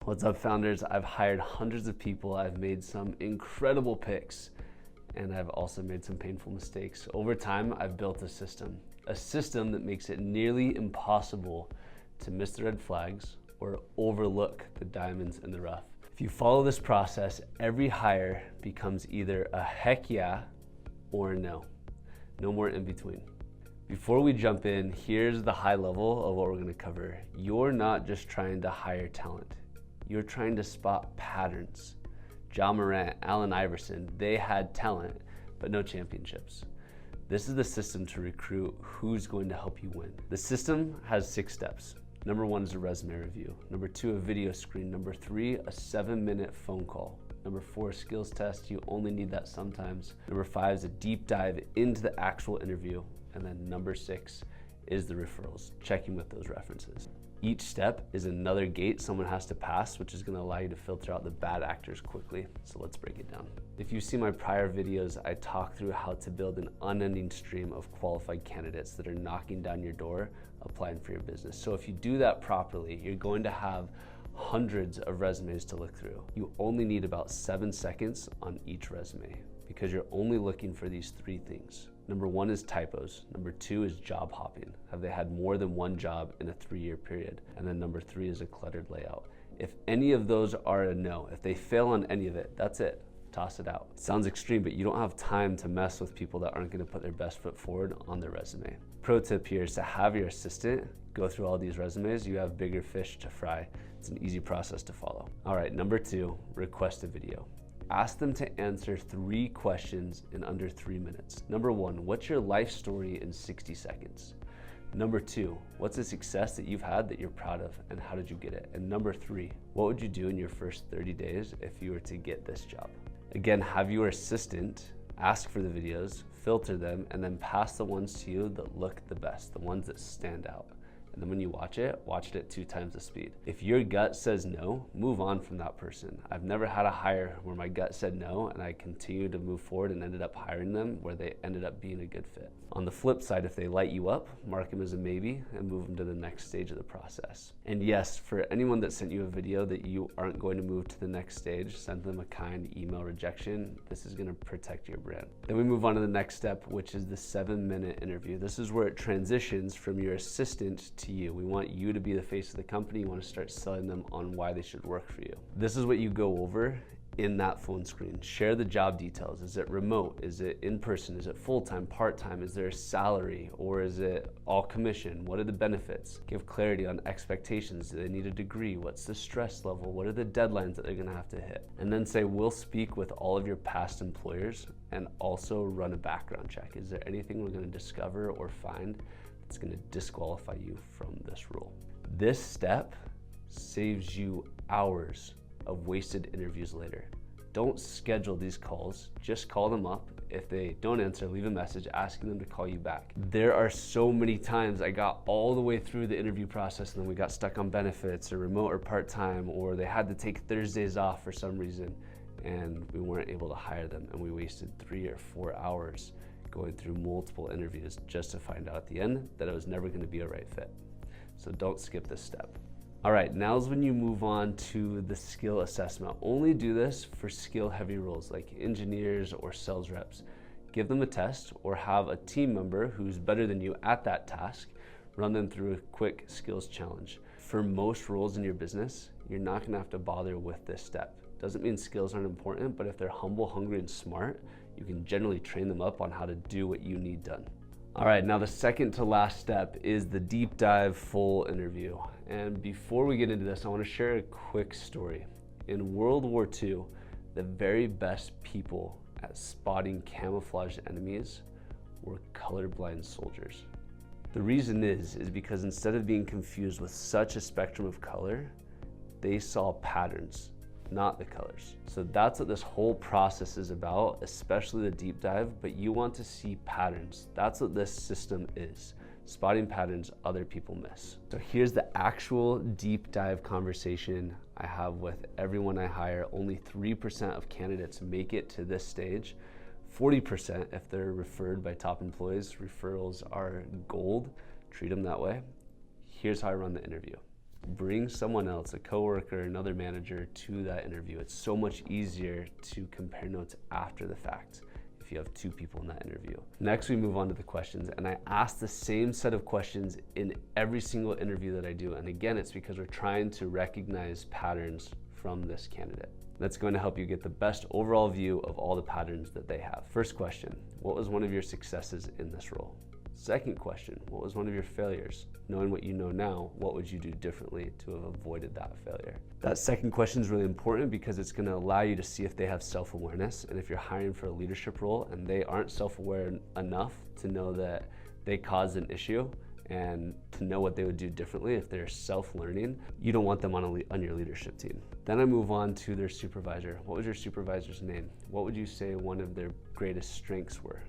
What's up, founders? I've hired hundreds of people. I've made some incredible picks, and I've also made some painful mistakes. Over time, I've built a system that makes it nearly impossible to miss the red flags or overlook the diamonds in the rough. If you follow this process, every hire becomes either a heck yeah or a no. No more in between. Before we jump in, here's the high level of what we're gonna cover. You're not just trying to hire talent. You're trying to spot patterns. Ja Morant, Allen Iverson, they had talent, but no championships. This is the system to recruit who's going to help you win. The system has 6 steps. Number 1 is a resume review. Number 2, a video screen. Number 3, a 7-minute phone call. Number 4, skills test. You only need that sometimes. Number 5 is a deep dive into the actual interview. And then number 6 is the referrals, checking with those references. Each step is another gate someone has to pass, which is gonna allow you to filter out the bad actors quickly. So let's break it down. If you see my prior videos, I talk through how to build an unending stream of qualified candidates that are knocking down your door, applying for your business. So if you do that properly, you're going to have hundreds of resumes to look through. You only need about 7 seconds on each resume because you're only looking for these 3 things. Number 1 is typos. Number 2 is job hopping. Have they had more than one job in a 3-year period? And then number 3 is a cluttered layout. If any of those are a no, if they fail on any of it, that's it. Toss it out. It sounds extreme, but you don't have time to mess with people that aren't gonna put their best foot forward on their resume. Pro tip here is to have your assistant go through all these resumes. You have bigger fish to fry. It's an easy process to follow. All right, number 2, request a video. Ask them to answer 3 questions in under 3 minutes. Number 1, what's your life story in 60 seconds? Number 2, what's a success that you've had that you're proud of and how did you get it? And number 3, what would you do in your first 30 days if you were to get this job? Again, have your assistant ask for the videos, filter them, and then pass the ones to you that look the best, the ones that stand out. And then when you watch it at 2 times the speed. If your gut says no, move on from that person. I've never had a hire where my gut said no and I continued to move forward and ended up hiring them where they ended up being a good fit. On the flip side, if they light you up, mark them as a maybe and move them to the next stage of the process. And yes, for anyone that sent you a video that you aren't going to move to the next stage, send them a kind email rejection. This is gonna protect your brand. Then we move on to the next step, which is the 7-minute interview. This is where it transitions from your assistant to you. We want you to be the face of the company. You want to start selling them on why they should work for you. This is what you go over in that phone screen. Share the job details. Is it remote? Is it in person? Is it full-time, part-time? Is there a salary or is it all commission? What are the benefits? Give clarity on expectations. Do they need a degree? What's the stress level? What are the deadlines that they're gonna have to hit? And then say, we'll speak with all of your past employers and also run a background check. Is there anything we're gonna discover or find it's going to disqualify you from this role? This step saves you hours of wasted interviews later. Don't schedule these calls, just call them up. If they don't answer, leave a message asking them to call you back. There are so many times I got all the way through the interview process and then we got stuck on benefits or remote or part-time, or they had to take Thursdays off for some reason and we weren't able to hire them and we wasted 3 or 4 hours going through multiple interviews just to find out at the end that it was never going to be a right fit. So don't skip this step. All right, now's when you move on to the skill assessment. Only do this for skill heavy roles like engineers or sales reps. Give them a test or have a team member who's better than you at that task, run them through a quick skills challenge. For most roles in your business, you're not going to have to bother with this step. Doesn't mean skills aren't important, but if they're humble, hungry, and smart, you can generally train them up on how to do what you need done. All right, now the second to last step is the deep dive full interview. And before we get into this, I want to share a quick story. In World War II, the very best people at spotting camouflaged enemies were colorblind soldiers. The reason is because instead of being confused with such a spectrum of color, they saw patterns, not the colors. So that's what this whole process is about, especially the deep dive, but you want to see patterns. That's what this system is, spotting patterns other people miss. So here's the actual deep dive conversation I have with everyone I hire. Only 3% of candidates make it to this stage. 40% if they're referred by top employees. Referrals are gold, treat them that way. Here's how I run the interview. Bring someone else, a coworker, another manager to that interview. It's so much easier to compare notes after the fact if you have two people in that interview. Next, we move on to the questions, and I ask the same set of questions in every single interview that I do. And again, it's because we're trying to recognize patterns from this candidate. That's going to help you get the best overall view of all the patterns that they have. First question, what was one of your successes in this role? Second question, what was one of your failures? Knowing what you know now, what would you do differently to have avoided that failure? That second question is really important because it's going to allow you to see if they have self-awareness, and if you're hiring for a leadership role and they aren't self-aware enough to know that they caused an issue and to know what they would do differently if they're self-learning, you don't want them on your leadership team. Then I move on to their supervisor. What was your supervisor's name? What would you say one of their greatest strengths were?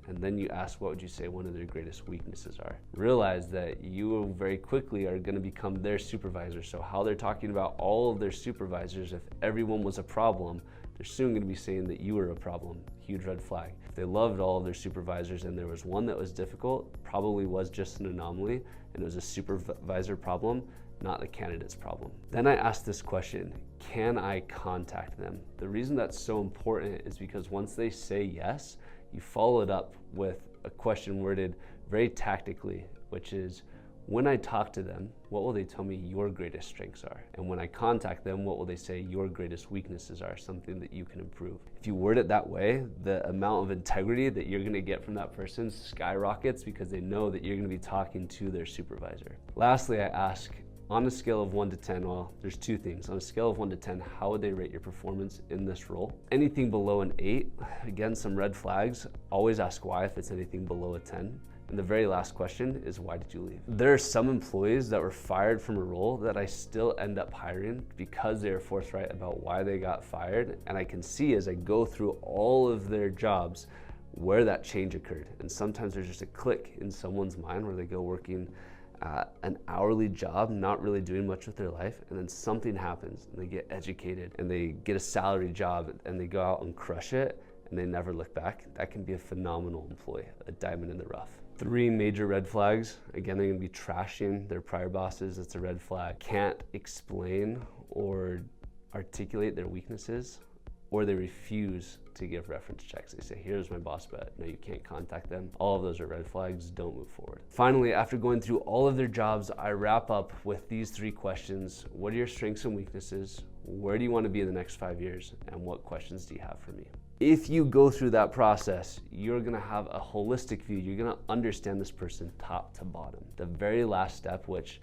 And then you ask, what would you say one of their greatest weaknesses are? Realize that you very quickly are going to become their supervisor. So how they're talking about all of their supervisors, if everyone was a problem, they're soon going to be saying that you were a problem. Huge red flag. If they loved all of their supervisors and there was one that was difficult, probably was just an anomaly and it was a supervisor problem, not the candidate's problem. Then I ask this question, can I contact them? The reason that's so important is because once they say yes, you follow it up with a question worded very tactically, which is, when I talk to them, what will they tell me your greatest strengths are? And when I contact them, what will they say your greatest weaknesses are, something that you can improve? If you word it that way, the amount of integrity that you're gonna get from that person skyrockets because they know that you're gonna be talking to their supervisor. Lastly, I ask, on a scale of 1 to 10, well, there's two things. On a scale of 1 to 10, how would they rate your performance in this role? Anything below an 8, again, some red flags. Always ask why if it's anything below a 10. And the very last question is, why did you leave? There are some employees that were fired from a role that I still end up hiring because they are forthright about why they got fired. And I can see as I go through all of their jobs where that change occurred. And sometimes there's just a click in someone's mind where they go working an hourly job, not really doing much with their life, and then something happens and they get educated and they get a salary job and they go out and crush it and they never look back. That can be a phenomenal employee, a diamond in the rough. 3 major red flags. Again, they're gonna be trashing their prior bosses. It's a red flag. Can't explain or articulate their weaknesses, or they refuse to give reference checks. They say, here's my boss, but no, you can't contact them. All of those are red flags. Don't move forward. Finally, after going through all of their jobs, I wrap up with these 3 questions. What are your strengths and weaknesses? Where do you want to be in the next 5 years? And what questions do you have for me? If you go through that process, you're gonna have a holistic view. You're gonna understand this person top to bottom. The very last step, which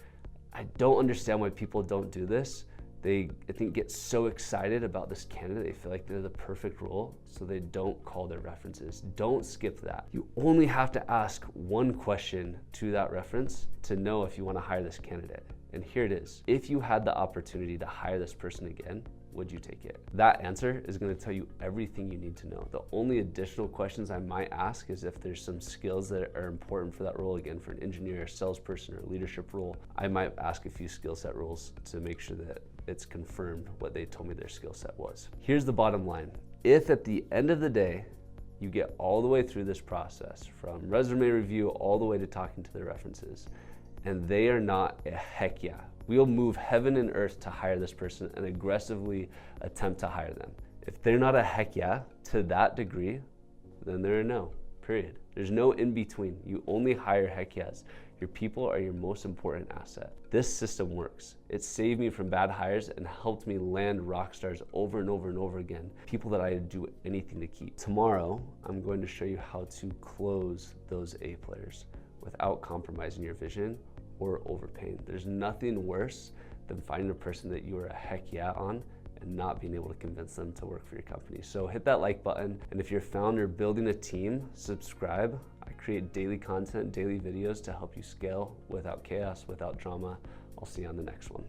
I don't understand why people don't do this, they, I think, get so excited about this candidate, they feel like they're the perfect role, so they don't call their references. Don't skip that. You only have to ask one question to that reference to know if you want to hire this candidate. And here it is. If you had the opportunity to hire this person again, would you take it? That answer is going to tell you everything you need to know. The only additional questions I might ask is if there's some skills that are important for that role. Again, for an engineer, a salesperson, or a leadership role, I might ask a few skill set roles to make sure that it's confirmed what they told me their skill set was. Here's the bottom line. If at the end of the day, you get all the way through this process, from resume review all the way to talking to their references, and they are not a heck yeah, we'll move heaven and earth to hire this person and aggressively attempt to hire them. If they're not a heck yeah to that degree, then they're a no, period. There's no in between. You only hire heck yes. Your people are your most important asset. This system works. It saved me from bad hires and helped me land rock stars over and over and over again. People that I'd do anything to keep. Tomorrow, I'm going to show you how to close those A players without compromising your vision or overpaying. There's nothing worse than finding a person that you are a heck yeah on and not being able to convince them to work for your company. So hit that like button. And if you're a founder building a team, subscribe. I create daily content, daily videos to help you scale without chaos, without drama. I'll see you on the next one.